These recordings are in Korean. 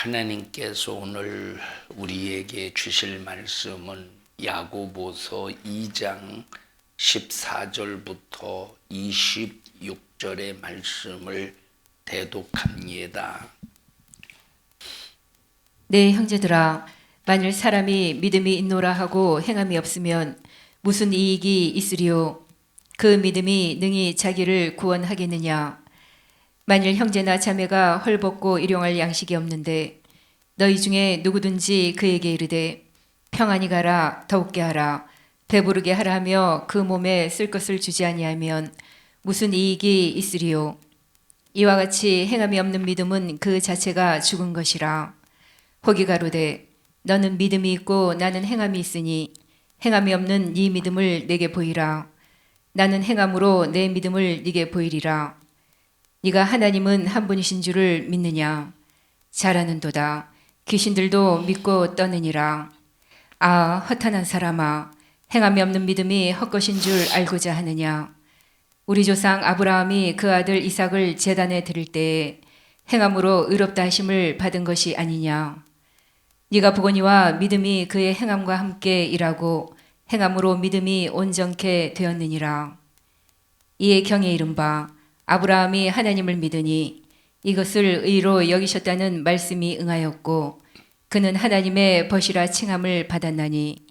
하나님께서 오늘 우리에게 주실 말씀은 야고보서 2장 14절부터 26절의 말씀을 대독합니다. 네, 형제들아, 만일 사람이 믿음이 있노라 하고 행함이 없으면 무슨 이익이 있으리요? 그 믿음이 능히 자기를 구원하겠느냐? 만일 형제나 자매가 헐벗고 일용할 양식이 없는데 너희 중에 누구든지 그에게 이르되 평안히 가라, 더욱게 하라, 배부르게 하라 하며 그 몸에 쓸 것을 주지 아니하면 무슨 이익이 있으리요? 이와 같이 행함이 없는 믿음은 그 자체가 죽은 것이라. 혹이 가로되 너는 믿음이 있고 나는 행함이 있으니 행함이 없는 네 믿음을 내게 보이라. 나는 행함으로 내 믿음을 네게 보이리라. 네가 하나님은 한 분이신 줄을 믿느냐? 잘하는도다. 귀신들도 믿고 떠느니라. 아, 허탄한 사람아, 행함이 없는 믿음이 헛것인 줄 알고자 하느냐? 우리 조상 아브라함이 그 아들 이삭을 제단에 드릴 때에 행함으로 의롭다 하심을 받은 것이 아니냐? 네가 보거니와 믿음이 그의 행함과 함께 일하고 행함으로 믿음이 온전케 되었느니라. 이에 경에 이른 바 아브라함이 하나님을 믿으니 이것을 의로 여기셨다는 말씀이 응하였고 그는 하나님의 벗이라 칭함을 받았나니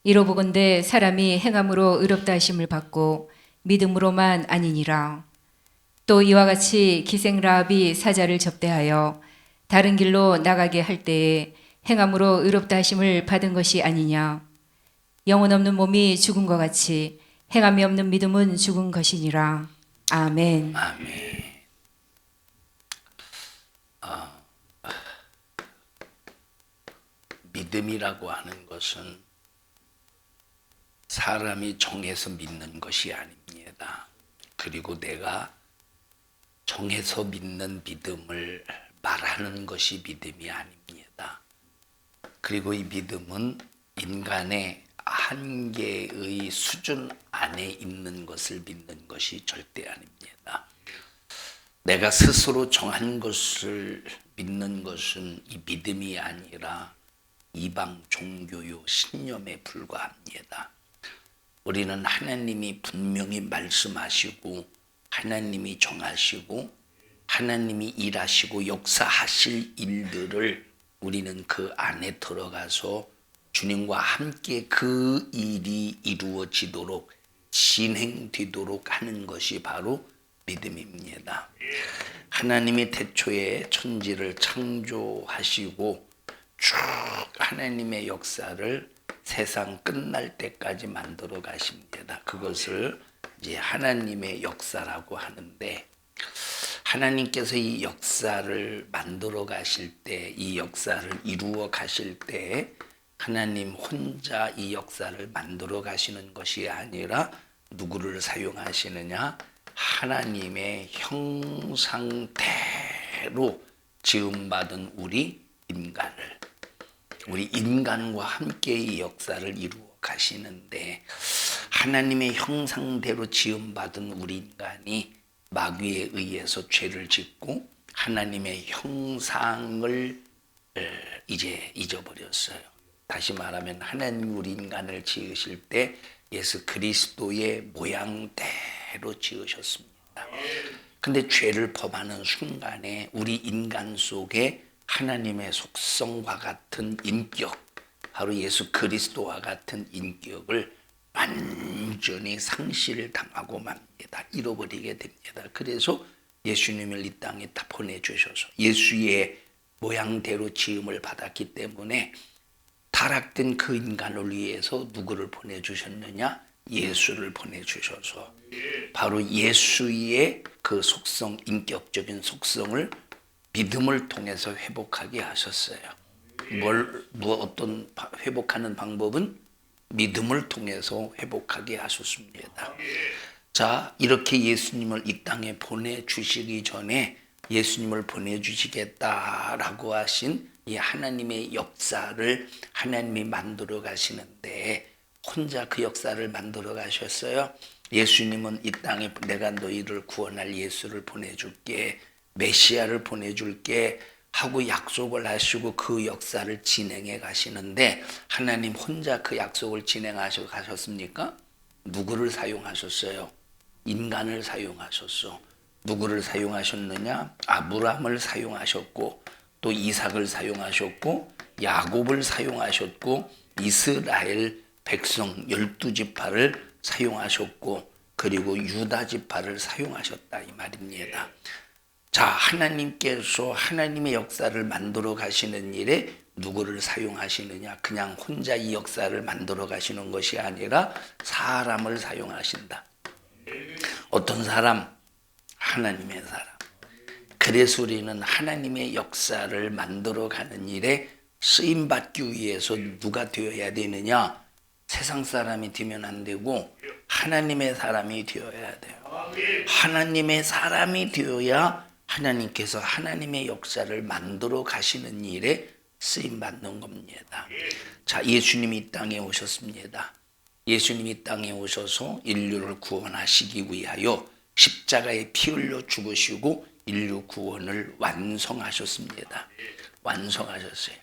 이로 보건대 사람이 행함으로 의롭다 하심을 받고 믿음으로만 아니니라. 또 이와 같이 기생 라합이 사자를 접대하여 다른 길로 나가게 할 때에 행함으로 의롭다 하심을 받은 것이 아니냐. 영혼 없는 몸이 죽은 것 같이 행함이 없는 믿음은 죽은 것이니라. 아멘. 아멘. 믿음이라고 하는 것은 사람이 정해서 믿는 것이 아닙니다. 그리고 내가 정해서 믿는 믿음을 말하는 것이 믿음이 아닙니다. 그리고 이 믿음은 인간의 한계의 수준 안에 있는 것을 믿는 것이 절대 아닙니다. 내가 스스로 정한 것을 믿는 것은 이 믿음이 아니라 이방 종교요 신념에 불과합니다. 우리는 하나님이 분명히 말씀하시고 하나님이 정하시고 하나님이 일하시고 역사하실 일들을 우리는 그 안에 들어가서 주님과 함께 그 일이 이루어지도록 진행되도록 하는 것이 바로 믿음입니다. 하나님이 태초에 천지를 창조하시고 쭉 하나님의 역사를 세상 끝날 때까지 만들어 가십니다. 그것을 이제 하나님의 역사라고 하는데 하나님께서 이 역사를 만들어 가실 때, 이 역사를 이루어 가실 때 하나님 혼자 이 역사를 만들어 가시는 것이 아니라 누구를 사용하시느냐? 하나님의 형상대로 지음받은 우리 인간과 함께 이 역사를 이루어 가시는데 하나님의 형상대로 지음받은 우리 인간이 마귀에 의해서 죄를 짓고 하나님의 형상을 이제 잊어버렸어요. 다시 말하면 하나님 우리 인간을 지으실 때 예수 그리스도의 모양대로 지으셨습니다. 근데 죄를 범하는 순간에 우리 인간 속에 하나님의 속성과 같은 인격, 바로 예수 그리스도와 같은 인격을 완전히 상실당하고 맙니다. 잃어버리게 됩니다. 그래서 예수님을 이 땅에 다 보내주셔서 예수의 모양대로 지음을 받았기 때문에 타락된 그 인간을 위해서 누구를 보내주셨느냐? 예수를 보내주셔서 바로 예수의 그 속성, 인격적인 속성을 믿음을 통해서 회복하게 하셨어요. 어떤 회복하는 방법은 믿음을 통해서 회복하게 하셨습니다. 자, 이렇게 예수님을 이 땅에 보내주시기 전에 예수님을 보내주시겠다라고 하신 이 하나님의 역사를 하나님이 만들어 가시는데 혼자 그 역사를 만들어 가셨어요. 예수님은 이 땅에 내가 너희를 구원할 예수를 보내줄게, 메시아를 보내줄게 하고 약속을 하시고 그 역사를 진행해 가시는데 하나님 혼자 그 약속을 진행하시고 가셨습니까? 누구를 사용하셨어요? 인간을 사용하셨어. 누구를 사용하셨느냐? 아브라함을 사용하셨고 또 이삭을 사용하셨고 야곱을 사용하셨고 이스라엘 백성 12지파를 사용하셨고 그리고 유다 지파를 사용하셨다 이 말입니다. 자, 하나님께서 하나님의 역사를 만들어 가시는 일에 누구를 사용하시느냐? 그냥 혼자 이 역사를 만들어 가시는 것이 아니라 사람을 사용하신다. 어떤 사람? 하나님의 사람. 그래서 우리는 하나님의 역사를 만들어 가는 일에 쓰임받기 위해서 누가 되어야 되느냐? 세상 사람이 되면 안 되고 하나님의 사람이 되어야 돼요. 하나님의 사람이 되어야 하나님께서 하나님의 역사를 만들어 가시는 일에 쓰임받는 겁니다. 자, 예수님이 이 땅에 오셨습니다. 예수님이 이 땅에 오셔서 인류를 구원하시기 위하여 십자가에 피 흘려 죽으시고 인류 구원을 완성하셨습니다. 완성하셨어요.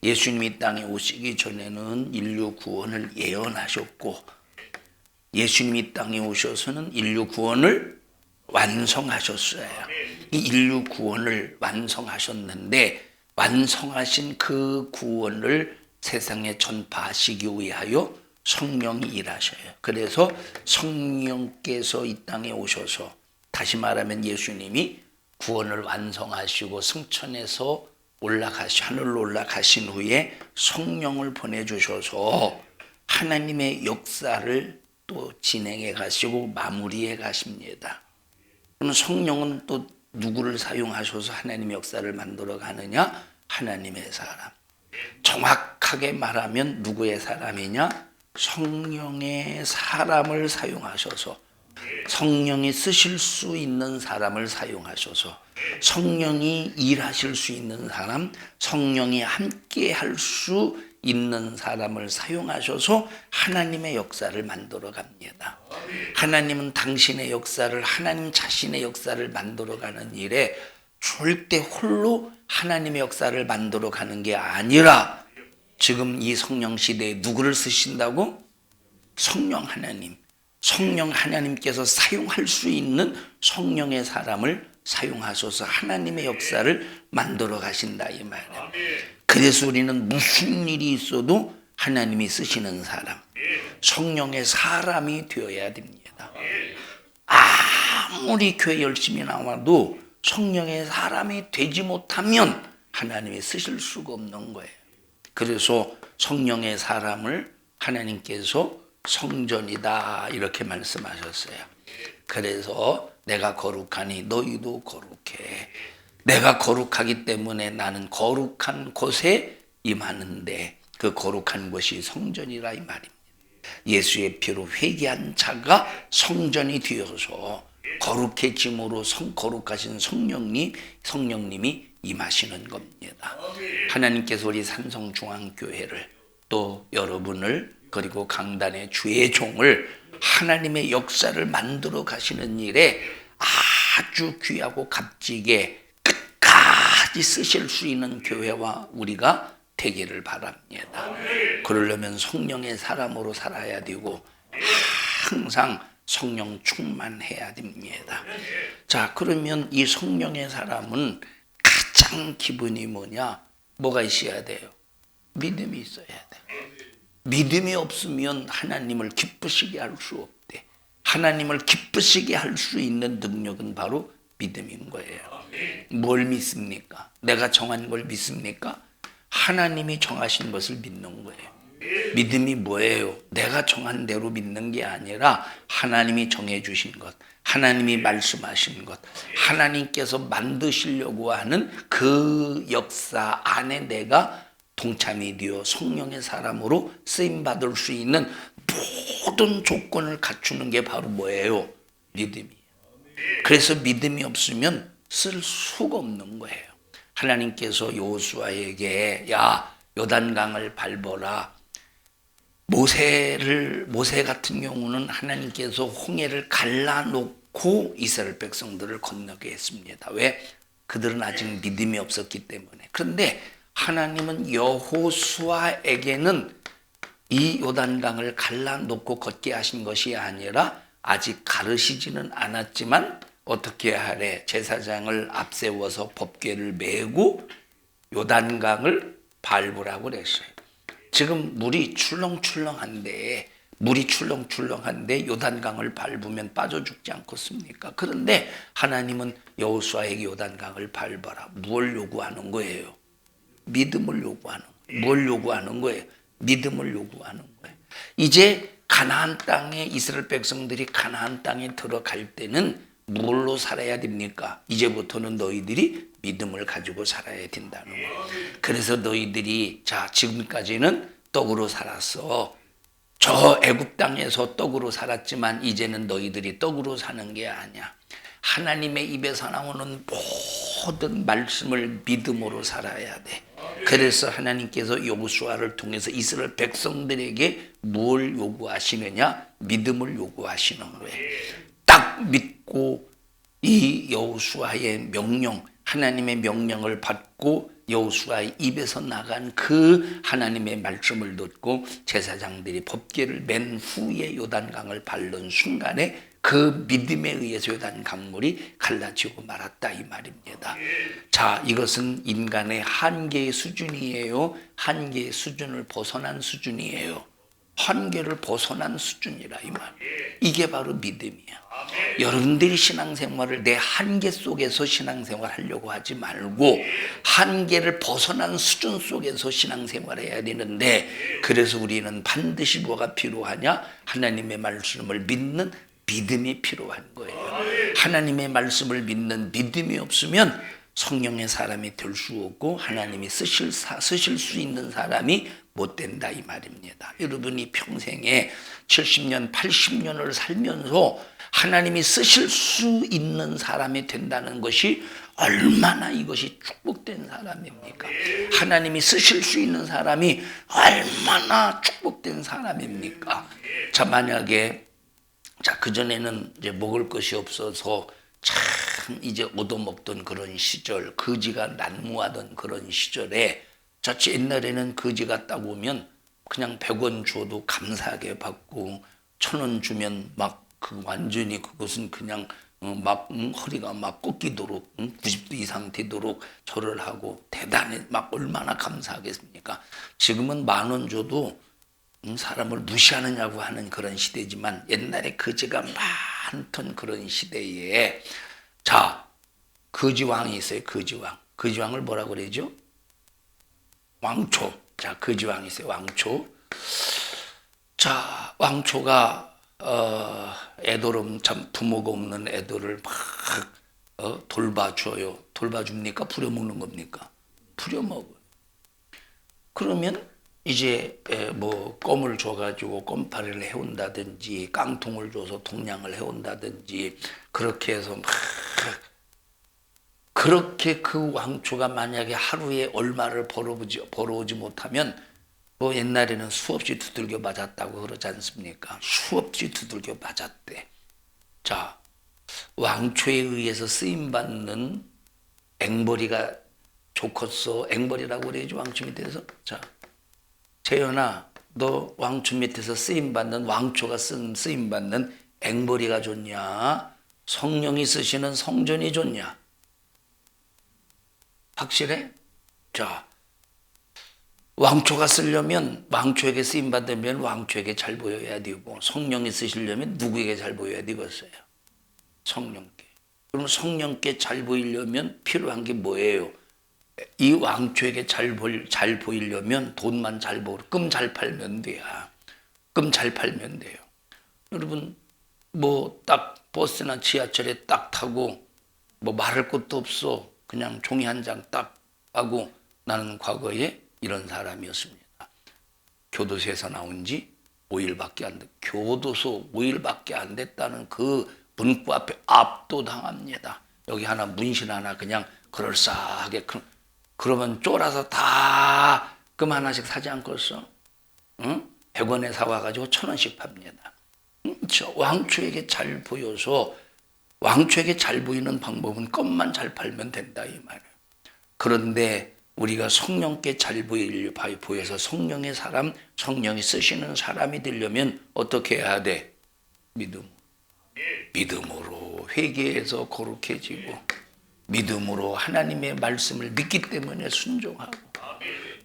예수님이 이 땅에 오시기 전에는 인류 구원을 예언하셨고 예수님이 이 땅에 오셔서는 인류 구원을 완성하셨어요. 이 인류 구원을 완성하셨는데 완성하신 그 구원을 세상에 전파하시기 위하여 성령이 일하셔요. 그래서 성령께서 이 땅에 오셔서 다시 말하면 예수님이 구원을 완성하시고 승천해서 하늘로 올라가신 후에 성령을 보내주셔서 하나님의 역사를 또 진행해 가시고 마무리해 가십니다. 그럼 성령은 또 누구를 사용하셔서 하나님의 역사를 만들어 가느냐? 하나님의 사람. 정확하게 말하면 누구의 사람이냐? 성령의 사람을 사용하셔서 성령이 쓰실 수 있는 사람을 사용하셔서 성령이 일하실 수 있는 사람, 성령이 함께 할 수 있는 사람을 사용하셔서 하나님의 역사를 만들어 갑니다. 하나님은 당신의 역사를 하나님 자신의 역사를 만들어 가는 일에 절대 홀로 하나님의 역사를 만들어 가는 게 아니라 지금 이 성령 시대에 누구를 쓰신다고? 성령 하나님. 성령 하나님께서 사용할 수 있는 성령의 사람을 사용하셔서 하나님의 역사를 만들어 가신다 이 말이에요. 그래서 우리는 무슨 일이 있어도 하나님이 쓰시는 사람, 성령의 사람이 되어야 됩니다. 아무리 교회 열심히 나와도 성령의 사람이 되지 못하면 하나님이 쓰실 수가 없는 거예요. 그래서 성령의 사람을 하나님께서 성전이다 이렇게 말씀하셨어요. 그래서 내가 거룩하니 너희도 거룩해. 내가 거룩하기 때문에 나는 거룩한 곳에 임하는데 그 거룩한 곳이 성전이라 이 말입니다. 예수의 피로 회개한 자가 성전이 되어서 거룩해짐으로 거룩하신 성령님이 임하시는 겁니다. 하나님께서 우리 산성중앙교회를 또 여러분을 그리고 강단의 주의 종을 하나님의 역사를 만들어 가시는 일에 아주 귀하고 값지게 끝까지 쓰실 수 있는 교회와 우리가 되기를 바랍니다. 그러려면 성령의 사람으로 살아야 되고 항상 성령 충만해야 됩니다. 자, 그러면 이 성령의 사람은 가장 기본이 뭐냐? 뭐가 있어야 돼요? 믿음이 있어야 돼요. 믿음이 없으면 하나님을 기쁘시게 할 수 없대. 하나님을 기쁘시게 할 수 있는 능력은 바로 믿음인 거예요. 뭘 믿습니까? 내가 정한 걸 믿습니까? 하나님이 정하신 것을 믿는 거예요. 믿음이 뭐예요? 내가 정한 대로 믿는 게 아니라 하나님이 정해주신 것, 하나님이 말씀하신 것, 하나님께서 만드시려고 하는 그 역사 안에 내가 동참이 되어 성령의 사람으로 쓰임받을 수 있는 모든 조건을 갖추는 게 바로 뭐예요? 믿음이에요. 그래서 믿음이 없으면 쓸 수가 없는 거예요. 하나님께서 여호수아에게 야 요단강을 밟아라. 모세 같은 경우는 하나님께서 홍해를 갈라놓고 이스라엘 백성들을 건너게 했습니다. 왜? 그들은 아직 믿음이 없었기 때문에. 그런데 하나님은 여호수아에게는 이 요단강을 갈라놓고 걷게 하신 것이 아니라 아직 가르시지는 않았지만 어떻게 하래? 제사장을 앞세워서 법궤를 메고 요단강을 밟으라고 그랬어요. 지금 물이 출렁출렁한데 요단강을 밟으면 빠져 죽지 않겠습니까? 그런데 하나님은 여호수아에게 요단강을 밟아라. 무엇을 요구하는 거예요? 믿음을 요구하는 거예요. 뭘 요구하는 거예요? 믿음을 요구하는 거예요. 이제 가나안 땅에 이스라엘 백성들이 가나안 땅에 들어갈 때는 뭘로 살아야 됩니까? 이제부터는 너희들이 믿음을 가지고 살아야 된다는 거예요. 그래서 너희들이 지금까지는 떡으로 살았어. 저 애굽 땅에서 떡으로 살았지만 이제는 너희들이 떡으로 사는 게 아니야. 하나님의 입에서 나오는 모든 말씀을 믿음으로 살아야 돼. 그래서 하나님께서 여호수아를 통해서 이스라엘 백성들에게 뭘 요구하시느냐? 믿음을 요구하시는 거예요. 딱 믿고 이 여호수아의 명령, 하나님의 명령을 받고 여호수아의 입에서 나간 그 하나님의 말씀을 듣고 제사장들이 법궤를 맨 후에 요단강을 밟는 순간에 그 믿음에 의해서 요단 강물이 갈라지고 말았다 이 말입니다. 자, 이것은 인간의 한계의 수준이에요. 한계의 수준을 벗어난 수준이에요. 한계를 벗어난 수준이라 이 말. 이게 바로 믿음이야. 여러분들이 신앙생활을 내 한계 속에서 신앙생활 하려고 하지 말고 한계를 벗어난 수준 속에서 신앙생활해야 되는데, 그래서 우리는 반드시 뭐가 필요하냐? 하나님의 말씀을 믿는 믿음이 필요한 거예요. 하나님의 말씀을 믿는 믿음이 없으면 성령의 사람이 될 수 없고 하나님이 쓰실 수 있는 사람이 못 된다 이 말입니다. 여러분이 평생에 70년, 80년을 살면서 하나님이 쓰실 수 있는 사람이 된다는 것이 얼마나 이것이 축복된 사람입니까? 하나님이 쓰실 수 있는 사람이 얼마나 축복된 사람입니까? 자, 만약에 그전에는 이제 먹을 것이 없어서 참 이제 얻어먹던 그런 시절, 거지가 난무하던 그런 시절에 옛날에는 거지가 딱 오면 그냥 100원 줘도 감사하게 받고 1000원 주면 막 완전히 그것은 그냥 허리가 막 꺾이도록 90도 이상 되도록 절을 하고 대단히 막 얼마나 감사하겠습니까? 지금은 10,000원 줘도 사람을 무시하느냐고 하는 그런 시대지만 옛날에 거지가 많던 그런 시대에 거지왕이 있어요. 거지왕. 거지왕을 뭐라고 그러죠? 왕초. 거지왕이 있어요. 왕초. 왕초가 애도름 참 부모가 없는 애들을 막 돌봐줘요. 돌봐줍니까? 부려먹는 겁니까? 부려먹어요. 그러면 이제 뭐 껌을 줘가지고 껌파리를 해온다든지 깡통을 줘서 동냥을 해온다든지 그렇게 해서 막 그렇게 그 왕초가 만약에 하루에 얼마를 벌어오지 못하면 뭐 옛날에는 수없이 두들겨 맞았다고 그러지 않습니까? 수없이 두들겨 맞았대. 왕초에 의해서 쓰임받는 앵벌이가 좋겠어. 앵벌이라고 그래야지 왕초 밑에서. 재현아, 너 왕초 밑에서 쓰임받는 왕초가 쓰임받는 앵벌이가 좋냐? 성령이 쓰시는 성전이 좋냐? 확실해? 왕초가 쓰려면 왕초에게 쓰임받으면 왕초에게 잘 보여야 되고 성령이 쓰시려면 누구에게 잘 보여야 되겠어요? 성령께. 그럼 성령께 잘 보이려면 필요한 게 뭐예요? 이 왕초에게 잘 보이려면 돈만 잘 벌고 끔 잘 팔면 돼요. 끔 잘 팔면 돼요. 여러분 뭐 딱 버스나 지하철에 딱 타고 뭐 말할 것도 없어. 그냥 종이 한 장 딱 하고 나는 과거에 이런 사람이었습니다. 교도소에서 나온 지 5일밖에 안 됐. 교도소 5일밖에 안 됐다는 그 문구 앞에 압도당합니다. 여기 하나 문신 하나 그냥 그럴싸하게 그러면 쫄아서 다 금 하나씩 사지 않겠어? 100원에 사와가지고 1,000원씩 팝니다. 왕초에게 잘 보여서 왕초에게 잘 보이는 방법은 껌만 잘 팔면 된다 이 말이에요. 그런데 우리가 성령께 잘 보여서 성령의 사람, 성령이 쓰시는 사람이 되려면 어떻게 해야 돼? 믿음으로 회개해서 거룩해지고, 믿음으로 하나님의 말씀을 믿기 때문에 순종하고,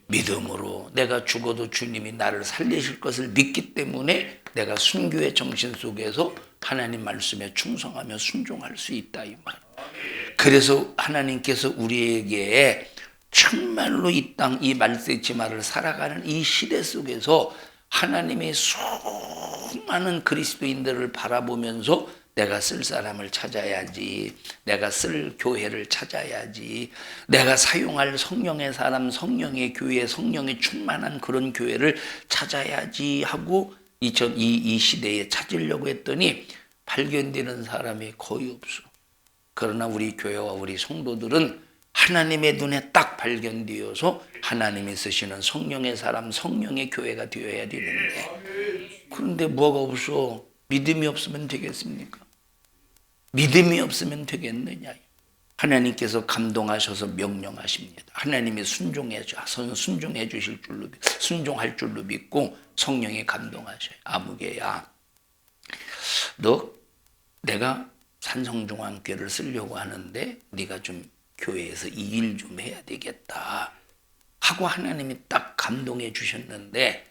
믿음으로 내가 죽어도 주님이 나를 살리실 것을 믿기 때문에 내가 순교의 정신 속에서 하나님 말씀에 충성하며 순종할 수 있다 이 말. 그래서 하나님께서 우리에게 정말로 이 땅, 이 말세지마를 살아가는 이 시대 속에서 하나님의 수많은 그리스도인들을 바라보면서 내가 쓸 사람을 찾아야지, 내가 쓸 교회를 찾아야지, 내가 사용할 성령의 사람, 성령의 교회, 성령이 충만한 그런 교회를 찾아야지 하고 이 시대에 찾으려고 했더니 발견되는 사람이 거의 없어. 그러나 우리 교회와 우리 성도들은 하나님의 눈에 딱 발견되어서 하나님이 쓰시는 성령의 사람, 성령의 교회가 되어야 되는데, 그런데 뭐가 없어? 믿음이 없으면 되겠습니까? 믿음이 없으면 되겠느냐? 하나님께서 감동하셔서 명령하십니다. 하나님이 순종해 주실 줄로, 순종할 줄로 믿고 성령이 감동하셔요. 아무개야, 너 내가 산성중앙교회를 쓰려고 하는데 네가 좀 교회에서 이 일 좀 해야 되겠다 하고 하나님이 딱 감동해 주셨는데,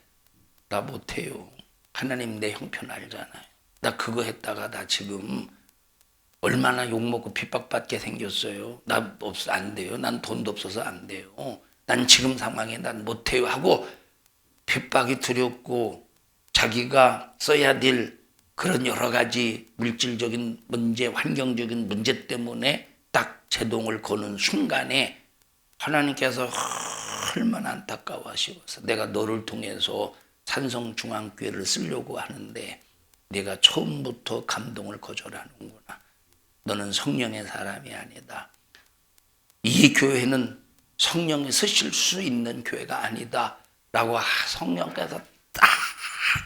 나 못해요. 하나님 내 형편 알잖아요. 나 그거 했다가 나 지금 얼마나 욕먹고 핍박받게 생겼어요. 안 돼요. 난 돈도 없어서 안 돼요. 난 지금 상황에 난 못해요 하고 핍박이 두렵고 자기가 써야 될 그런 여러 가지 물질적인 문제, 환경적인 문제 때문에 딱 제동을 거는 순간에 하나님께서 얼마나 안타까워하시고서 내가 너를 통해서 산성중앙교회를 쓰려고 하는데 내가 처음부터 감동을 거절하는구나. 너는 성령의 사람이 아니다. 이 교회는 성령이 쓰실 수 있는 교회가 아니다 라고 성령께서 딱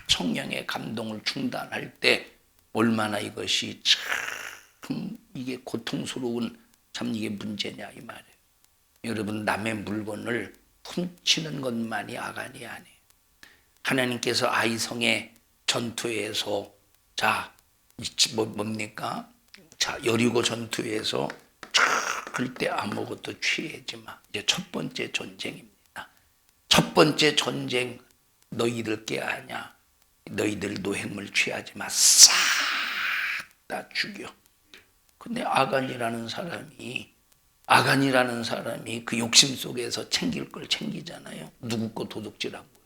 성령의 감동을 중단할 때 얼마나 이것이 참 이게 고통스러운 참 이게 문제냐 이 말이에요. 여러분, 남의 물건을 훔치는 것만이 아간이 아니에요. 하나님께서 아이성의 전투에서 뭡니까? 여리고 전투에서 절대 아무것도 취하지 마. 이제 첫 번째 전쟁입니다. 첫 번째 전쟁, 너희들 게 아냐. 너희들 노획물 취하지 마. 싹 다 죽여. 근데 아간이라는 사람이 그 욕심 속에서 챙길 걸 챙기잖아요. 누구 거 도둑질한 거예요.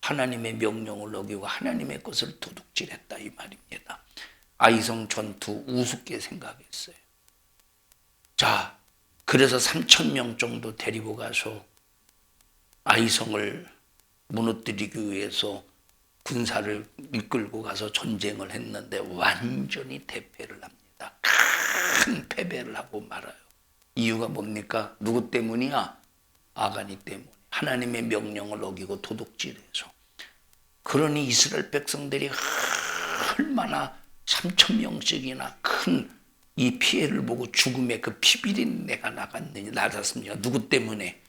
하나님의 명령을 어기고 하나님의 것을 도둑질했다 이 말입니다. 아이성 전투 우습게 생각했어요. 자, 그래서 3,000명 정도 데리고 가서 아이성을 무너뜨리기 위해서 군사를 이끌고 가서 전쟁을 했는데 완전히 대패를 합니다. 큰 패배를 하고 말아요. 이유가 뭡니까? 누구 때문이야? 아간이 때문에. 하나님의 명령을 어기고 도둑질해서. 그러니 이스라엘 백성들이 얼마나 3,000명씩이나 큰 이 피해를 보고 죽음의 그 피비린내가 나갔습니다. 누구 때문에?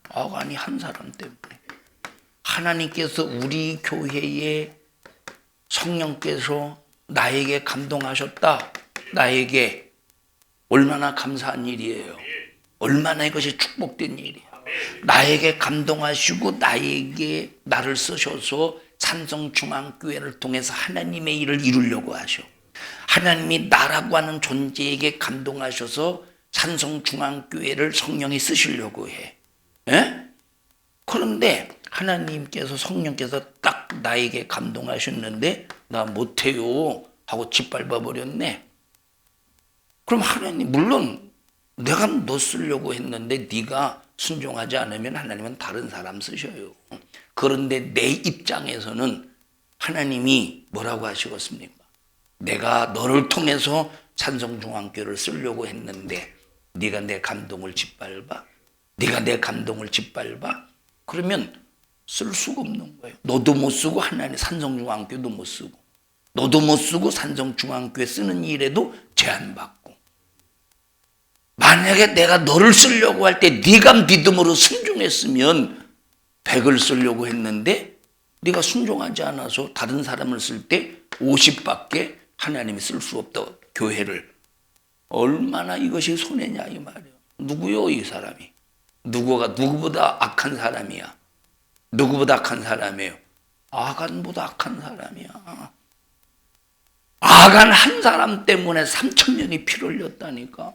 아간이 한 사람 때문에. 하나님께서 우리 교회에 성령께서 나에게 감동하셨다. 나에게 얼마나 감사한 일이에요. 얼마나 이것이 축복된 일이에요. 나에게 감동하시고 나를 쓰셔서 산성중앙교회를 통해서 하나님의 일을 이루려고 하셔. 하나님이 나라고 하는 존재에게 감동하셔서 산성중앙교회를 성령이 쓰시려고 해. 에? 그런데 하나님께서 성령께서 딱 나에게 감동하셨는데 나 못해요 하고 짓밟아 버렸네. 그럼 하나님, 물론 내가 너 쓰려고 했는데 네가 순종하지 않으면 하나님은 다른 사람 쓰셔요. 그런데 내 입장에서는 하나님이 뭐라고 하시겠습니까? 내가 너를 통해서 산성중앙교회를 쓰려고 했는데 네가 내 감동을 짓밟아? 네가 내 감동을 짓밟아? 그러면 쓸 수가 없는 거예요. 너도 못 쓰고 하나님 산성중앙교회도 못 쓰고, 너도 못 쓰고 산성중앙교회 쓰는 일에도 제한받고, 만약에 내가 너를 쓰려고 할 때 네가 믿음으로 순종했으면 100을 쓰려고 했는데 네가 순종하지 않아서 다른 사람을 쓸 때 50밖에 하나님이 쓸 수 없다. 교회를. 얼마나 이것이 손해냐 이 말이에요. 누구요 이 사람이? 누구보다 악한 사람이야. 누구보다 악한 사람이에요. 아간보다 악한 사람이야. 아간 한 사람 때문에 3,000명이 피를 흘렸다니까.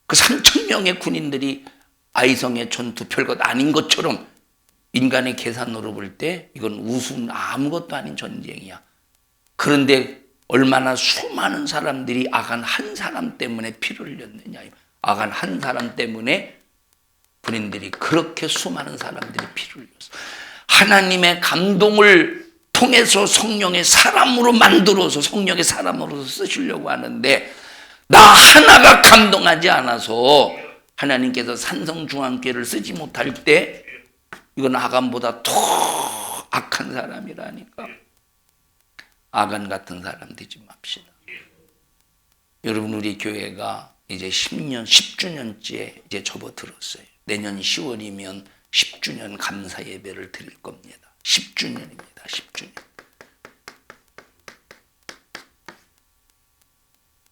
그 3,000명의 군인들이 아이성의 전투 별것 아닌 것처럼 인간의 계산으로 볼 때 이건 우스운 아무것도 아닌 전쟁이야. 그런데 얼마나 수많은 사람들이 아간 한 사람 때문에 피를 흘렸느냐. 아간 한 사람 때문에 군인들이 그렇게 수많은 사람들이 피를 흘렸어. 하나님의 감동을 통해서 성령의 사람으로 만들어서 성령의 사람으로 쓰시려고 하는데 나 하나가 감동하지 않아서 하나님께서 산성중앙교회를 쓰지 못할 때 이건 아간보다 더 악한 사람이라니까. 아간 같은 사람 되지 맙시다. 여러분 우리 교회가 이제 10주년째 이제 접어들었어요. 내년 10월이면 10주년 감사 예배를 드릴 겁니다. 10주년입니다. 10주년.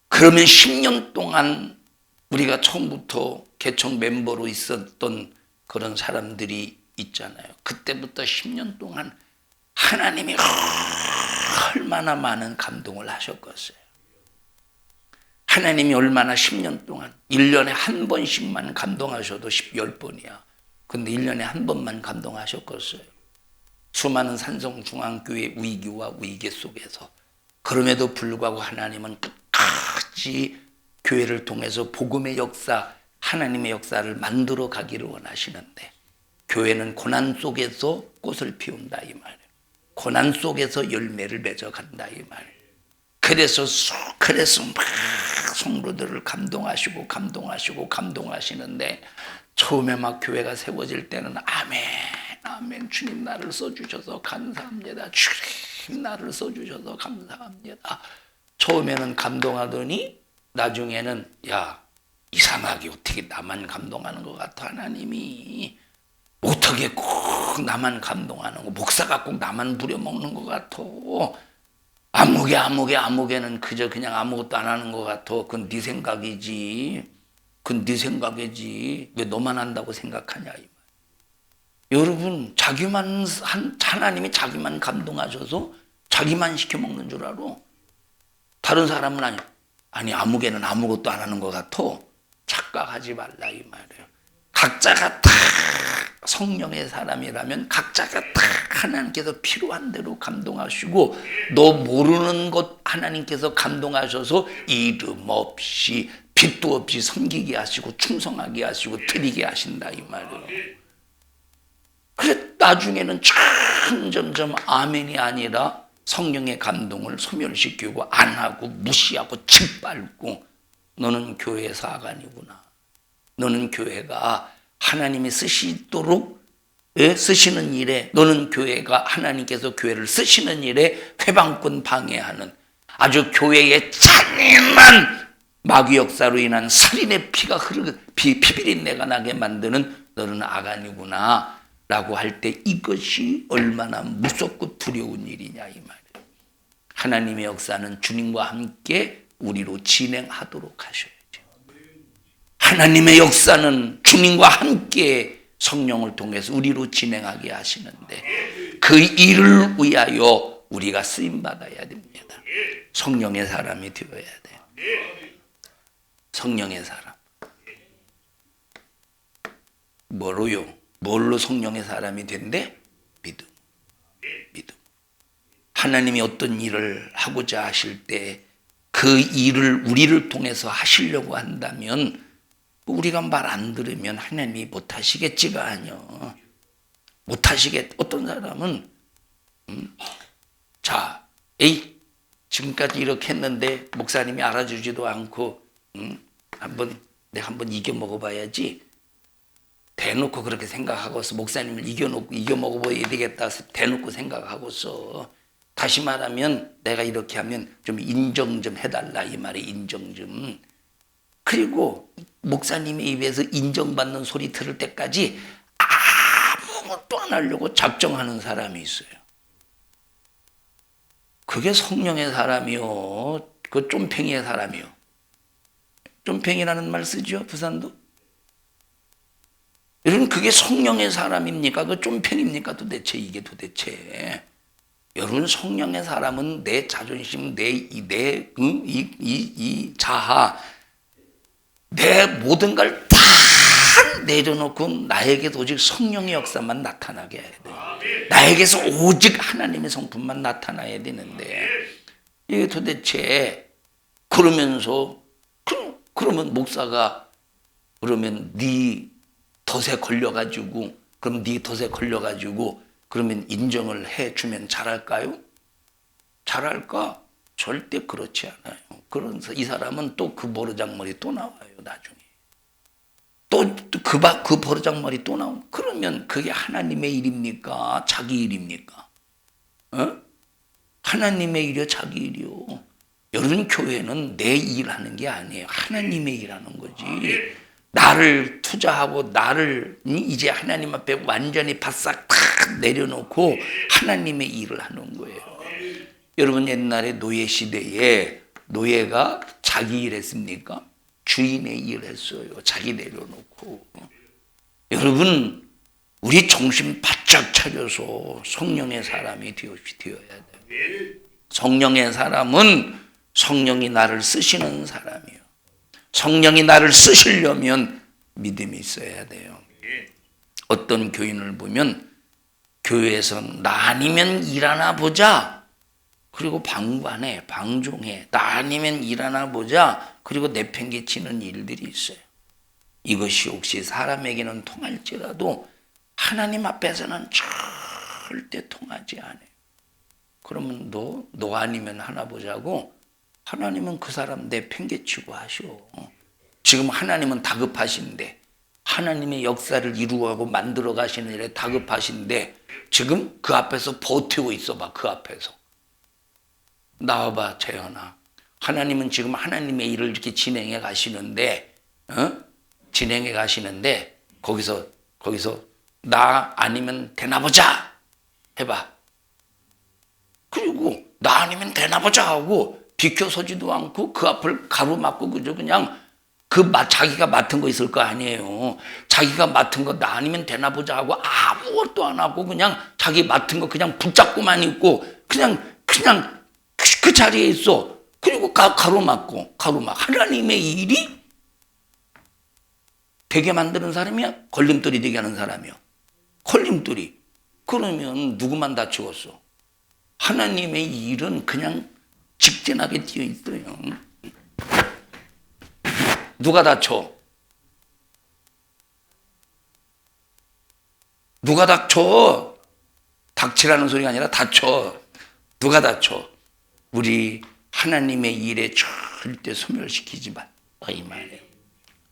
그러면 10년 동안 우리가 처음부터 개척 멤버로 있었던 그런 사람들이 있잖아요. 그때부터 10년 동안 하나님이 얼마나 많은 감동을 하셨겠어요. 하나님이 얼마나 10년 동안 1년에 한 번씩만 감동하셔도 10번이야. 근데 1년에 한 번만 감동하셨겠어요. 수많은 산성중앙교회 위기와 위기 속에서. 그럼에도 불구하고 하나님은 끝까지 교회를 통해서 복음의 역사, 하나님의 역사를 만들어 가기를 원하시는데 교회는 고난 속에서 꽃을 피운다 이 말이에요. 고난 속에서 열매를 맺어간다 이 말이에요. 그래서 막 성도들을 감동하시는데 처음에 막 교회가 세워질 때는 아멘 주님 나를 써주셔서 감사합니다. 주님 나를 써주셔서 감사합니다. 처음에는 감동하더니 나중에는 야 이상하게 어떻게 나만 감동하는 것 같아 하나님이. 어떻게 꼭 나만 감동하는 거 목사가 꼭 나만 부려먹는 것 같아. 아무개는 그저 그냥 아무것도 안 하는 것 같아. 그건 네 생각이지. 왜 너만 한다고 생각하냐 이 말. 여러분 하나님이 자기만 감동하셔서 자기만 시켜먹는 줄 알아. 다른 사람은 아니 아무개는 아무것도 안 하는 것 같아. 착각하지 말라 이 말이에요. 각자가 다 성령의 사람이라면 각자가 다 하나님께서 필요한 대로 감동하시고 너 모르는 것 하나님께서 감동하셔서 이름 없이 빛도 없이 섬기게 하시고 충성하게 하시고 드리게 하신다 이 말이에요. 그래 나중에는 점점 아멘이 아니라 성령의 감동을 소멸시키고 안 하고 무시하고 짓밟고 너는 교회에서 아간이구나. 너는 교회가 하나님이 쓰시도록 쓰시는 일에 너는 교회가 하나님께서 교회를 쓰시는 일에 회방꾼 방해하는 아주 교회의 잔인한 마귀 역사로 인한 살인의 피가 피비린내가 나게 만드는 너는 아간이구나 라고 할 때 이것이 얼마나 무섭고 두려운 일이냐 이 말이에요. 하나님의 역사는 주님과 함께 우리로 진행하도록 하셔야죠. 하나님의 역사는 주님과 함께 성령을 통해서 우리로 진행하게 하시는데 그 일을 위하여 우리가 쓰임받아야 됩니다. 성령의 사람이 되어야 돼요. 성령의 사람. 뭘로 성령의 사람이 된대? 믿음. 하나님이 어떤 일을 하고자 하실 때 그 일을 우리를 통해서 하시려고 한다면 우리가 말 안 들으면 하나님이 못하시겠지가 아니요. 어떤 사람은 지금까지 이렇게 했는데 목사님이 알아주지도 않고 내가 한번 이겨 먹어봐야지. 대놓고 그렇게 생각하고서 목사님을 이겨 먹어봐야 되겠다 대놓고 생각하고서 다시 말하면 내가 이렇게 하면 좀 인정 좀 해달라 이 말에 인정 좀. 그리고 목사님의 입에서 인정받는 소리 들을 때까지 아무것도 안 하려고 작정하는 사람이 있어요. 그게 성령의 사람이요. 그 쫌팽이의 사람이요. 쫌팽이라는 말 쓰죠, 부산도? 여러분, 그게 성령의 사람입니까? 그 쫌팽입니까? 도대체 이게 도대체. 여러분, 성령의 사람은 내 자존심, 이 자아, 내 모든 걸 다 내려놓고 나에게 오직 성령의 역사만 나타나게 해야 돼. 나에게서 오직 하나님의 성품만 나타나야 되는데, 이게 도대체 그러면서 그러면 목사가 그러면 네 덫에 걸려가지고 그러면 인정을 해주면 잘할까요? 잘할까? 절대 그렇지 않아요. 그래서 이 사람은 또 그 버르장머리 또 나와요, 나중에. 또 그 버르장머리 또 나오면, 그러면 그게 하나님의 일입니까? 자기 일입니까? 하나님의 일이요, 자기 일이요. 여러분, 교회는 내 일하는 게 아니에요. 하나님의 일하는 거지. 나를 투자하고 나를 이제 하나님 앞에 완전히 바싹 탁 내려놓고 하나님의 일을 하는 거예요. 여러분, 옛날에 노예 시대에 노예가 자기 일 했습니까? 주인의 일 했어요. 자기 내려놓고. 여러분, 우리 정신 바짝 차려서 성령의 사람이 되어야 돼요. 성령의 사람은 성령이 나를 쓰시는 사람이에요. 성령이 나를 쓰시려면 믿음이 있어야 돼요. 어떤 교인을 보면 교회에서 나 아니면 일하나 보자. 그리고 방관해, 방종해. 나 아니면 일하나 보자. 그리고 내팽개치는 일들이 있어요. 이것이 혹시 사람에게는 통할지라도 하나님 앞에서는 절대 통하지 않아요. 그러면 너 아니면 하나 보자고 하나님은 그 사람 내팽개치고 하셔. 지금 하나님은 다급하신데, 하나님의 역사를 이루어가고 만들어 가시는 일에 다급하신데 지금 그 앞에서 버티고 있어봐. 그 앞에서 나와봐, 재현아. 하나님은 지금 하나님의 일을 이렇게 진행해 가시는데 거기서 나 아니면 되나 보자 해봐. 그리고 나 아니면 되나 보자 하고 비켜서지도 않고 그 앞을 가로막고 그냥 자기가 맡은 거 있을 거 아니에요. 자기가 맡은 거 나 아니면 되나 보자 하고 아무것도 안 하고 그냥 자기 맡은 거 그냥 붙잡고만 있고 그냥 그 자리에 있어. 그리고 가로막. 하나님의 일이 되게 만드는 사람이야? 걸림돌이 되게 하는 사람이야? 걸림돌이. 그러면 누구만 다치웠어? 하나님의 일은 그냥 직진하게 뛰어 있어요. 누가 다쳐? 누가 닥쳐? 닥치라는 소리가 아니라 다쳐. 누가 다쳐? 우리 하나님의 일에 절대 소멸시키지 마. 이 말이에요.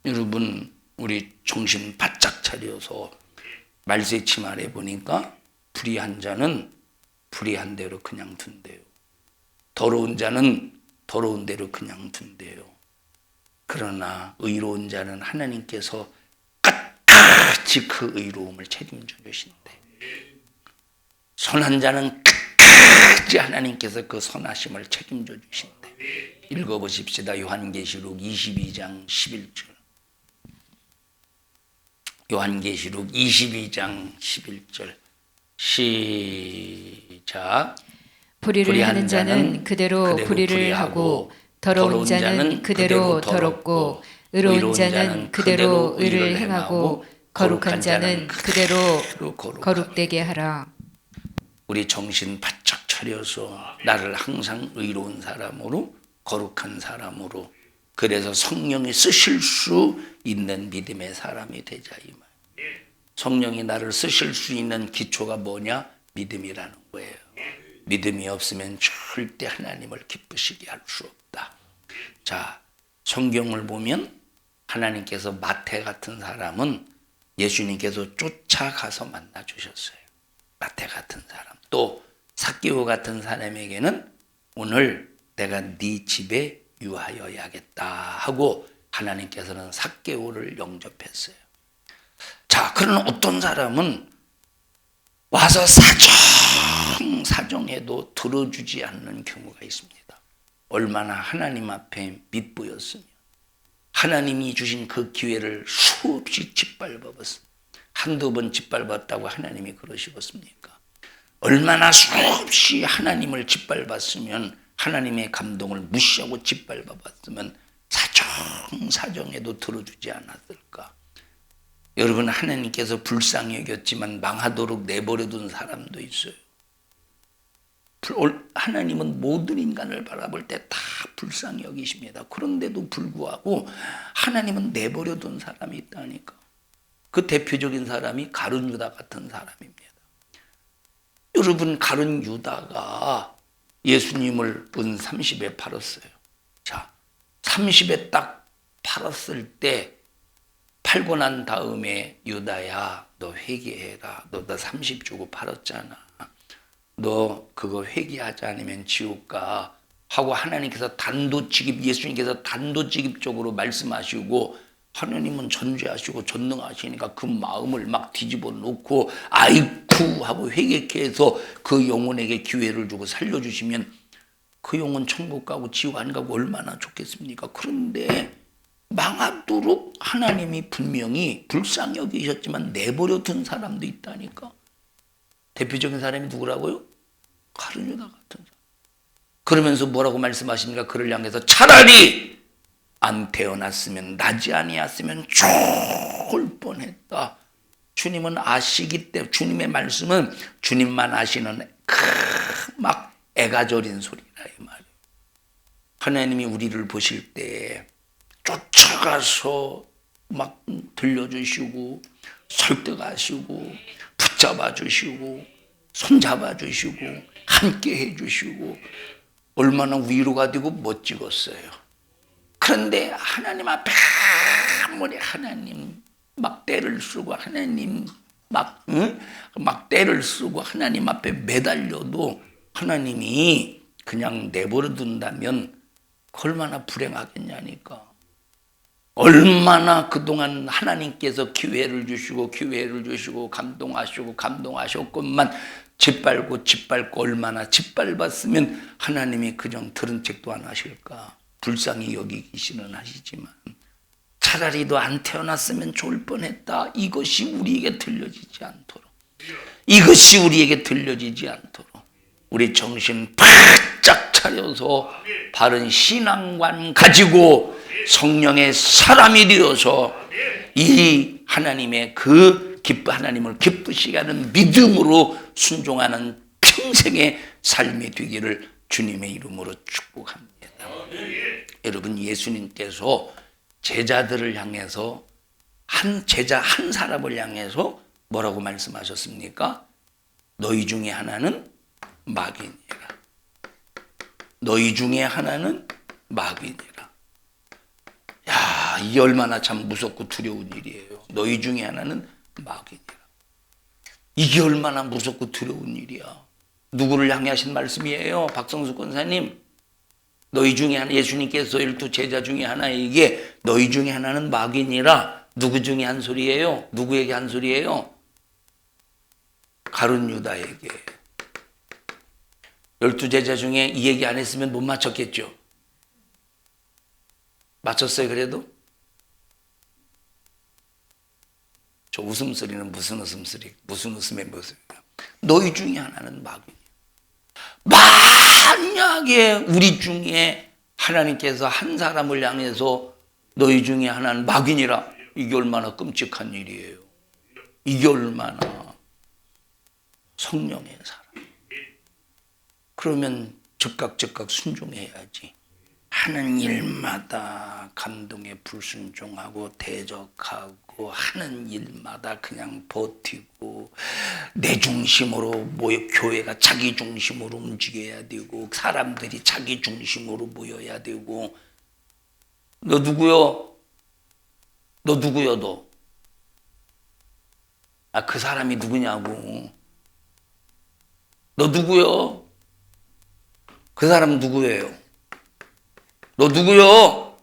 여러분, 우리 정신 바짝 차려서 말세치 말해 보니까 불의한 자는 불의한 대로 그냥 둔대요. 더러운 자는 더러운 대로 그냥 둔대요. 그러나 의로운 자는 하나님께서 끝까지 그 의로움을 책임져 주신대. 선한 자는 끝까지 하나님께서 그 선하심을 책임져 주신대. 읽어보십시다. 요한계시록 22장 11절. 요한계시록 22장 11절. 시작. 불의를 하는 자는 그대로 불의를 하고 더러운 자는 그대로 더럽고 의로운 자는 그대로 의를 행하고 거룩한 자는 그대로 거룩되게 하라. 우리 정신 바짝 차려서 나를 항상 의로운 사람으로, 거룩한 사람으로, 그래서 성령이 쓰실 수 있는 믿음의 사람이 되자 이 말. 성령이 나를 쓰실 수 있는 기초가 뭐냐? 믿음이라는 거예요. 믿음이 없으면 절대 하나님을 기쁘시게 할 수 없다. 자, 성경을 보면 하나님께서 마태 같은 사람은 예수님께서 쫓아가서 만나 주셨어요. 마태 같은 사람. 또 삭개오 같은 사람에게는 오늘 내가 네 집에 유하여야겠다 하고 하나님께서는 삭개오를 영접했어요. 자, 그런 어떤 사람은 와서 사정해도 들어주지 않는 경우가 있습니다. 얼마나 하나님 앞에 밑보였으며 하나님이 주신 그 기회를 수없이 짓밟아봤습니다. 한두 번 짓밟았다고 하나님이 그러시겠습니까? 얼마나 수없이 하나님을 짓밟았으면, 하나님의 감동을 무시하고 짓밟아봤으면 사정해도 들어주지 않았을까? 여러분, 하나님께서 불쌍히 여겼지만 망하도록 내버려둔 사람도 있어요. 하나님은 모든 인간을 바라볼 때 다 불쌍히 여기십니다. 그런데도 불구하고 하나님은 내버려둔 사람이 있다니까. 그 대표적인 사람이 가룟 유다 같은 사람입니다. 여러분, 가룟 유다가 예수님을 은 30에 팔았어요. 자, 30에 딱 팔았을 때, 팔고 난 다음에 유다야, 너 회개해라. 너 30 주고 팔았잖아. 너 그거 회개하지 않으면 지옥 가. 하고 하나님께서 예수님께서 단도직입적으로 말씀하시고, 하나님은 전죄하시고 전능하시니까 그 마음을 막 뒤집어 놓고 아이쿠 하고 회개케 해서 그 영혼에게 기회를 주고 살려주시면 그 영혼 천국 가고 지옥 안 가고 얼마나 좋겠습니까? 그런데 망하도록 하나님이 분명히 불쌍히 여기셨지만 내버려둔 사람도 있다니까. 대표적인 사람이 누구라고요? 가룟 유다 같은 사람. 그러면서 뭐라고 말씀하십니까? 그를 향해서 차라리 안 태어났으면, 나지 아니었으면 좋을 뻔했다. 주님은 아시기 때문에, 주님의 말씀은 주님만 아시는 막 애가 저린 소리라 이 말이에요. 하나님이 우리를 보실 때 쫓아가서 막 들려주시고 설득하시고 붙잡아 주시고 손잡아 주시고 함께 해주시고 얼마나 위로가 되고 멋지겠어요. 그런데 하나님 앞에 아무리 하나님 막 때를 쓰고 하나님 막 때를 쓰고 하나님 앞에 매달려도 하나님이 그냥 내버려 둔다면 얼마나 불행하겠냐니까. 얼마나 그동안 하나님께서 기회를 주시고 감동하셨건만 짓밟고 얼마나 짓밟았으면 하나님이 그냥 들은 책도 안 하실까. 불쌍히 여기시는 하시지만 차라리 너 안 태어났으면 좋을 뻔했다. 이것이 우리에게 들려지지 않도록 우리 정신 바짝 차려서 바른 신앙관 가지고 성령의 사람이 되어서 이 하나님의 하나님을 기쁘시게 하는 믿음으로 순종하는 평생의 삶이 되기를 주님의 이름으로 축복합니다. 여러분, 예수님께서 제자들을 향해서 한 사람을 향해서 뭐라고 말씀하셨습니까? 너희 중에 하나는 마귀니라. 너희 중에 하나는 마귀니라. 야, 이게 얼마나 참 무섭고 두려운 일이에요. 너희 중에 하나는 마귀니라. 이게 얼마나 무섭고 두려운 일이야. 누구를 향해 하신 말씀이에요? 박성수 권사님, 너희 중에 하나, 예수님께서 12 제자 중에 하나에게 너희 중에 하나는 마귀니라. 누구 중에 한 소리예요? 누구에게 한 소리예요? 가룟 유다에게. 12 제자 중에 이 얘기 안 했으면 못 맞췄겠죠? 맞췄어요 그래도? 저 웃음소리는 무슨 웃음소리? 무슨 웃음의 모습이야? 너희 중에 하나는 마귀니라. 만약에 우리 중에 하나님께서 한 사람을 향해서 너희 중에 하나는 마귀니라. 이게 얼마나 끔찍한 일이에요. 이게 얼마나 성령의 사람. 그러면 즉각 순종해야지. 하는 일마다 감동에 불순종하고 대적하고 하는 일마다 그냥 버티고 내 중심으로 교회가 자기 중심으로 움직여야 되고 사람들이 자기 중심으로 모여야 되고. 너 누구요? 너? 그 사람이 누구냐고. 너 누구요? 그 사람 누구예요? 너 누구요?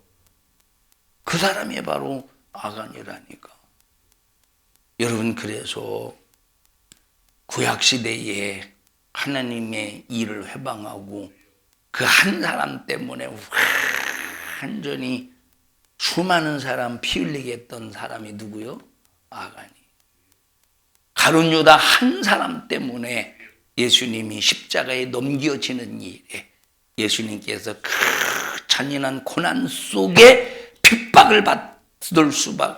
그 사람이 바로 아간이라니까. 여러분, 그래서 구약시대에 하나님의 일을 회방하고 그 한 사람 때문에 완전히 수많은 사람 피 흘리게 했던 사람이 누구요? 아간이. 가룟 유다 한 사람 때문에 예수님이 십자가에 넘겨지는 일에 예수님께서 그 잔인한 고난 속에 핍박을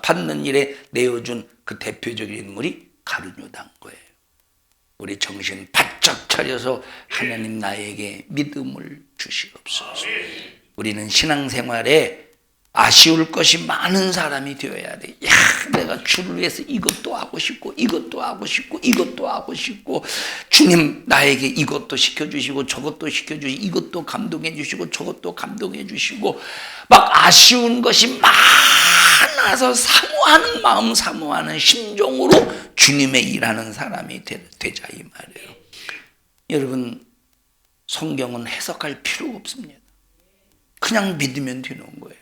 받는 일에 내어준 그 대표적인 인물이 가룟 유다인 거예요. 우리 정신 바짝 차려서 하나님 나에게 믿음을 주시옵소서. 우리는 신앙생활에 아쉬울 것이 많은 사람이 되어야 돼. 야, 내가 주를 위해서 이것도 하고 싶고 이것도 하고 싶고 이것도 하고 싶고 주님 나에게 이것도 시켜주시고 저것도 시켜주시고 이것도 감동해 주시고 저것도 감동해 주시고 막 아쉬운 것이 많아서 사모하는 마음, 사모하는 심정으로 주님의 일하는 사람이 되자 이 말이에요. 여러분, 성경은 해석할 필요가 없습니다. 그냥 믿으면 되는 거예요.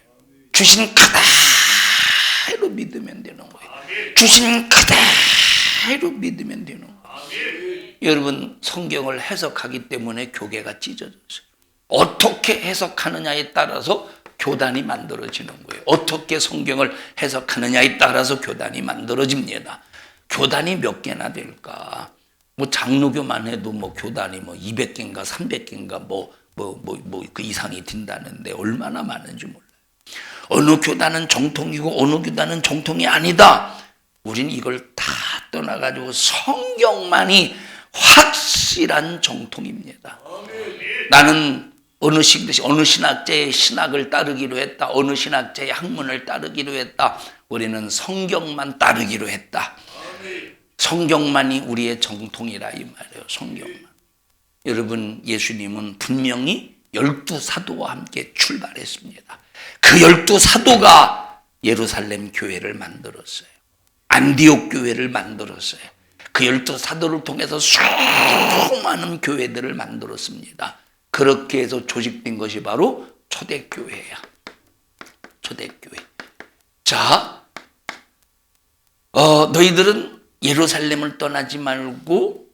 주신 그대로 믿으면 되는 거예요. 주신 그대로 믿으면 되는 거예요. 여러분, 성경을 해석하기 때문에 교계가 찢어졌어요. 어떻게 해석하느냐에 따라서 교단이 만들어지는 거예요. 어떻게 성경을 해석하느냐에 따라서 교단이 만들어집니다. 교단이 몇 개나 될까? 뭐 장로교만 해도 뭐 교단이 뭐 200개인가 300개인가 그 이상이 된다는데 얼마나 많은지 몰라요. 어느 교단은 정통이고 어느 교단은 정통이 아니다. 우린 이걸 다 떠나가지고 성경만이 확실한 정통입니다. 나는 어느 신학자의 신학을 따르기로 했다. 어느 신학자의 학문을 따르기로 했다. 우리는 성경만 따르기로 했다. 성경만이 우리의 정통이라 이 말이에요. 성경만. 여러분, 예수님은 분명히 12사도와 함께 출발했습니다. 그 12사도가 예루살렘 교회를 만들었어요. 안디옥 교회를 만들었어요. 그 12사도를 통해서 수많은 교회들을 만들었습니다. 그렇게 해서 조직된 것이 바로 초대교회야. 초대교회. 자, 너희들은 예루살렘을 떠나지 말고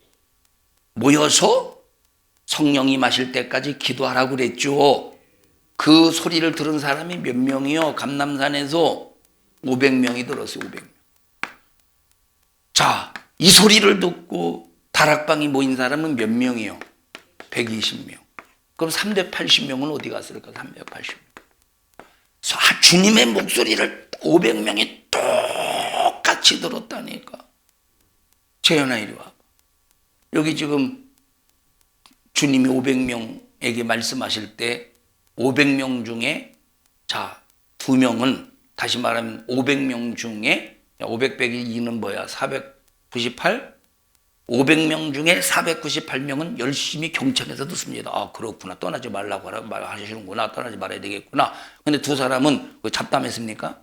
모여서 성령이 마실 때까지 기도하라고 그랬죠. 그 소리를 들은 사람이 몇 명이요? 감람산에서 500명이 들었어요. 500명. 자, 이 소리를 듣고 다락방이 모인 사람은 몇 명이요? 120명. 그럼 380명은 어디 갔을까? 380명. 주님의 목소리를 500명이 똑같이 들었다니까. 재현아, 이리 와. 여기 지금 주님이 500명에게 말씀하실 때 500명 중에 자, 2명은 다시 말하면 500명 중에 500 빼기 2는 뭐야? 498? 500명 중에 498명은 열심히 경청해서 듣습니다. 아, 그렇구나. 떠나지 말라고 하시는구나. 떠나지 말아야 되겠구나. 근데 두 사람은 잡담했습니까?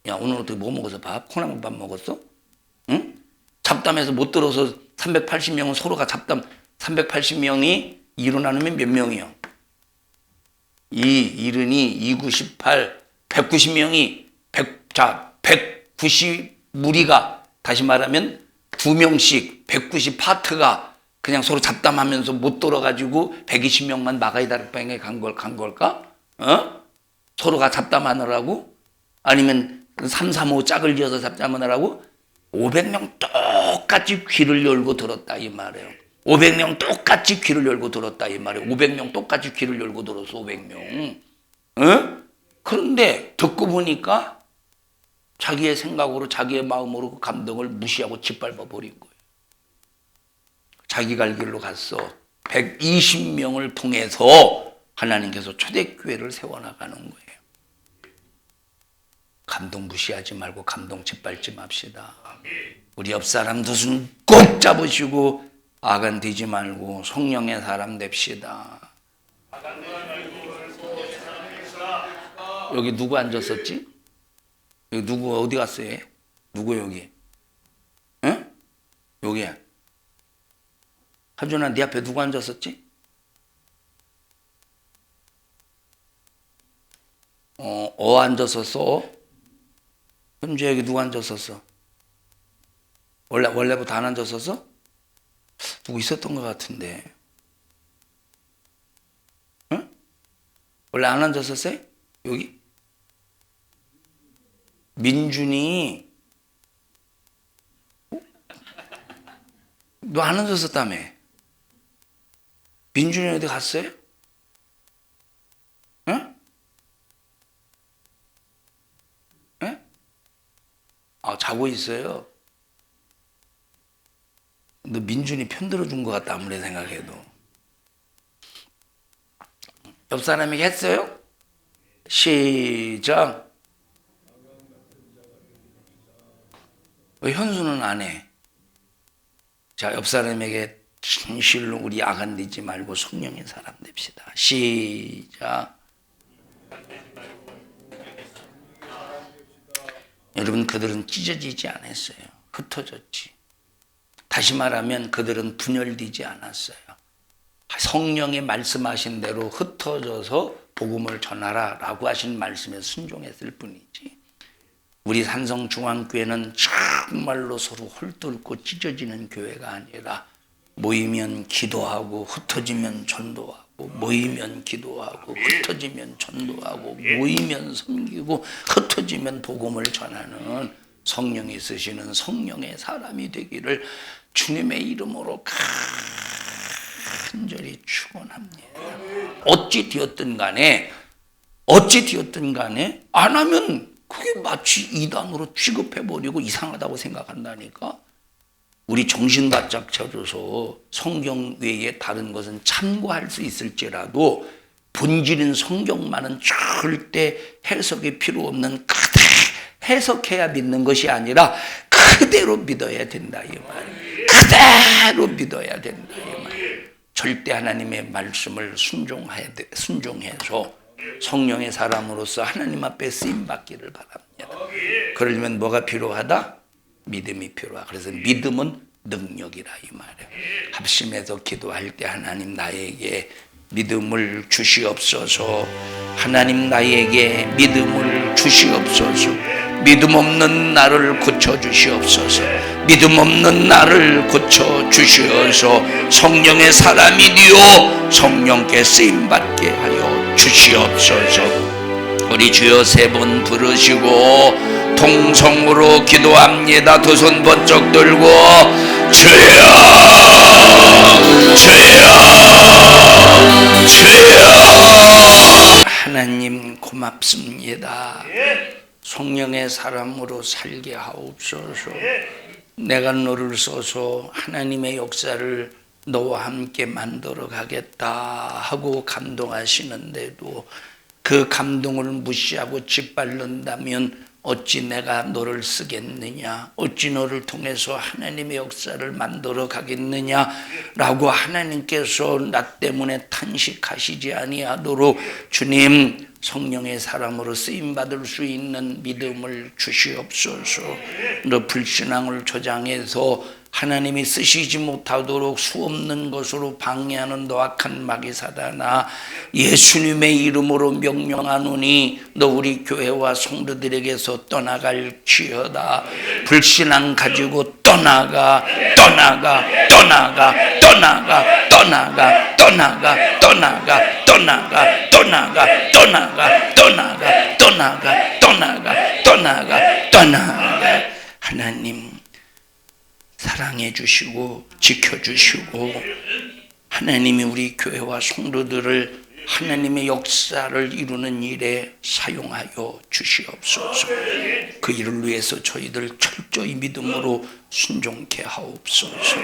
야, 오늘 어떻게 뭐 먹었어? 밥? 콩나물밥 먹었어? 응? 잡담해서 못 들어서 380명은 서로가 380명이 2로 나누면 몇 명이요? 102, 2, 9, 18, 190명이 190 무리가 다시 말하면 2명씩 190 파트가 그냥 서로 잡담하면서 못 들어가지고 120명만 마가이 다락방에 간 걸까? 서로가 잡담하느라고? 아니면 3, 3, 5 짝을 지어서 잡담하느라고? 500명 똑같이 귀를 열고 들었다 이 말이에요. 500명 똑같이 귀를 열고 들었다 이 말이에요. 500명 똑같이 귀를 열고 들었어. 500명. 그런데 듣고 보니까 자기의 생각으로 자기의 마음으로 그 감동을 무시하고 짓밟아 버린 거예요. 자기 갈 길로 갔어. 120명을 통해서 하나님께서 초대교회를 세워나가는 거예요. 감동 무시하지 말고 감동 짓밟지 맙시다. 우리 옆 사람 두 손 꼭 잡으시고 아간 되지 말고 성령의 사람 됩시다. 여기 누구 앉았었지? 여기 누구 어디 갔어요? 누구 여기? 응? 여기야. 한준아, 네 앞에 누구 앉았었지? 앉아서 써? 현재 여기 누구 앉아서 써? 원래부터 안 앉아서 써? 누구 있었던 것 같은데. 응? 원래 안 앉아서 써? 여기? 민준이 너 안 앉았었다며? 민준이 어디 갔어요? 응? 응? 자고 있어요. 너 민준이 편들어 준 것 같다 아무리 생각해도. 옆 사람에게 했어요? 시작. 왜 현수는 안 해? 자, 옆 사람에게 진실로 우리 아간 되지 말고 성령의 사람 됩시다. 시작. 여러분, 그들은 찢어지지 않았어요. 흩어졌지. 다시 말하면 그들은 분열되지 않았어요. 성령의 말씀하신 대로 흩어져서 복음을 전하라 라고 하신 말씀에 순종했을 뿐이지. 우리 산성중앙교회는 정말로 서로 헐뜯고 찢어지는 교회가 아니라 모이면 기도하고 흩어지면 전도하고 모이면 기도하고 흩어지면 전도하고 모이면 섬기고 흩어지면 복음을 전하는 성령이 쓰시는 성령의 사람이 되기를 주님의 이름으로 간절히 축원합니다. 어찌 되었든 간에 안 하면 그게 마치 이단으로 취급해버리고 이상하다고 생각한다니까. 우리 정신 바짝 차려서 성경 외에 다른 것은 참고할 수 있을지라도 본질인 성경만은 절대 해석이 필요 없는 그대로 해석해야 믿는 것이 아니라 그대로 믿어야 된다 이 말. 그대로 믿어야 된다 이 말. 절대 하나님의 말씀을 순종해서 성령의 사람으로서 하나님 앞에 쓰임 받기를 바랍니다. 그러려면 뭐가 필요하다? 믿음이 필요하다. 그래서 믿음은 능력이라 이 말이에요. 합심해서 기도할 때 하나님 나에게 믿음을 주시옵소서. 하나님 나에게 믿음을 주시옵소서. 믿음 없는 나를 고쳐 주시옵소서. 믿음 없는 나를 고쳐 주시어서 성령의 사람이 되어 성령께 쓰임 받게 하여 주시옵소서. 우리 주여 세 번 부르시고 통성으로 기도합니다. 두 손 번쩍 들고 주여 주여 주여. 하나님 고맙습니다. 성령의 사람으로 살게 하옵소서. 내가 너를 써서 하나님의 역사를 너와 함께 만들어 가겠다 하고 감동하시는데도 그 감동을 무시하고 짓밟는다면 어찌 내가 너를 쓰겠느냐, 어찌 너를 통해서 하나님의 역사를 만들어 가겠느냐라고 하나님께서 나 때문에 탄식하시지 아니하도록 주님 성령의 사람으로 쓰임받을 수 있는 믿음을 주시옵소서. 너 불신앙을 조장해서 하나님이 쓰시지 못하도록 수없는 것으로 방해하는 노악한 마귀 사단아, 예수님의 이름으로 명령하노니 너 우리 교회와 성도들에게서 떠나갈지어다. 불신앙 가지고 떠나가 떠나가 떠나가 떠나가 떠나가 떠나가 떠나가 떠나가 떠나가 떠나가 떠나가 떠나가 떠나가 떠나가 떠나가. 하나님 사랑해 주시고 지켜 주시고 하나님이 우리 교회와 성도들을 하나님의 역사를 이루는 일에 사용하여 주시옵소서. 그 일을 위해서 저희들 철저히 믿음으로 순종케 하옵소서.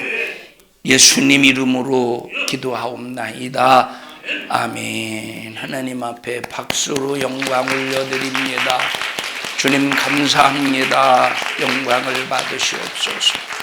예수님 이름으로 기도하옵나이다. 아멘. 하나님 앞에 박수로 영광 올려드립니다. 주님 감사합니다. 영광을 받으시옵소서.